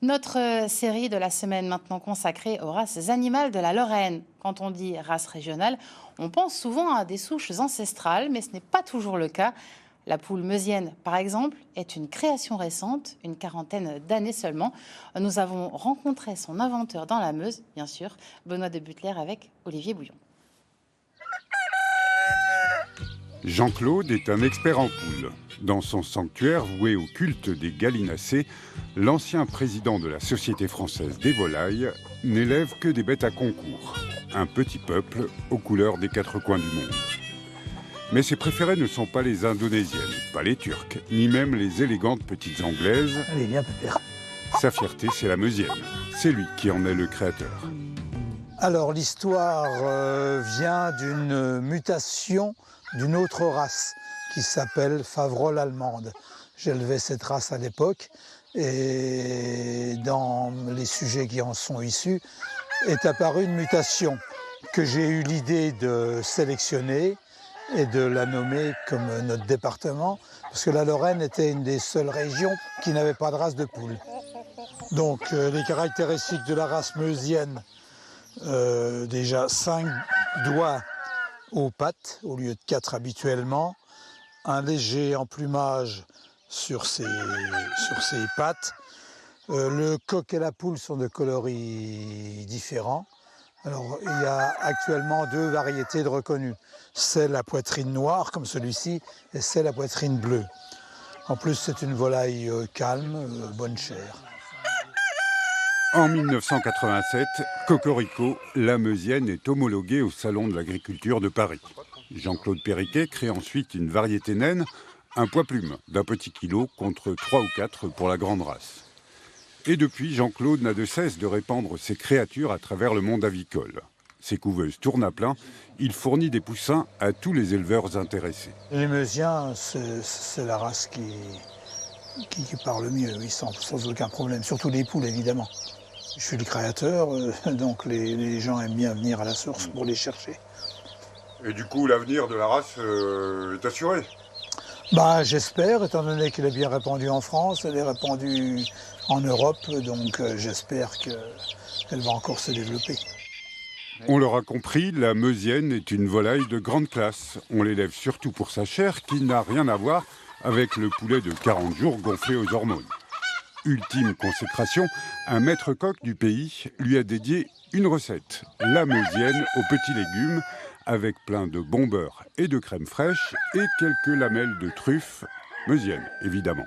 Notre série de la semaine maintenant consacrée aux races animales de la Lorraine. Quand on dit race régionale, on pense souvent à des souches ancestrales, mais ce n'est pas toujours le cas. La poule meusienne, par exemple, est une création récente, une quarantaine d'années seulement. Nous avons rencontré son inventeur dans la Meuse, bien sûr, Benoît de Butler avec Olivier Bouillon. Jean-Claude est un expert en poules. Dans son sanctuaire voué au culte des gallinacés, l'ancien président de la Société française des volailles n'élève que des bêtes à concours. Un petit peuple aux couleurs des quatre coins du monde. Mais ses préférés ne sont pas les indonésiennes, pas les turques, ni même les élégantes petites anglaises. Allez, viens, pépère. Sa fierté, c'est la meusienne. C'est lui qui en est le créateur. Alors, l'histoire vient d'une mutation d'une autre race qui s'appelle Faverolles allemande. J'élevais cette race à l'époque et dans les sujets qui en sont issus est apparue une mutation que j'ai eu l'idée de sélectionner et de la nommer comme notre département parce que la Lorraine était une des seules régions qui n'avait pas de race de poule. Donc les caractéristiques de la race meusienne, déjà 5 doigts aux pattes au lieu de 4 habituellement, un léger emplumage sur ses pattes. Le coq et la poule sont de coloris différents. Alors, il y a actuellement 2 variétés de reconnues. C'est la poitrine noire, comme celui-ci, et c'est la poitrine bleue. En plus, c'est une volaille calme, bonne chair. En 1987, Cocorico, la meusienne est homologuée au Salon de l'Agriculture de Paris. Jean-Claude Périquet crée ensuite une variété naine, un poids plume d'un petit kilo contre 3 ou 4 pour la grande race. Et depuis, Jean-Claude n'a de cesse de répandre ses créatures à travers le monde avicole. Ses couveuses tournent à plein, il fournit des poussins à tous les éleveurs intéressés. Les Meusiens, c'est la race qui parle le mieux, oui, sans aucun problème, surtout les poules évidemment. Je suis le créateur, donc les gens aiment bien venir à la source pour les chercher. Et du coup, l'avenir de la race est assuré? Bah, j'espère, étant donné qu'elle est bien répandue en France, elle est répandue en Europe, donc j'espère qu'elle va encore se développer. On l'aura compris, la meusienne est une volaille de grande classe. On l'élève surtout pour sa chair qui n'a rien à voir avec le poulet de 40 jours gonflé aux hormones. Ultime consécration, un maître coq du pays lui a dédié une recette, la meusienne aux petits légumes, avec plein de bon beurre et de crème fraîche et quelques lamelles de truffes, meusienne évidemment.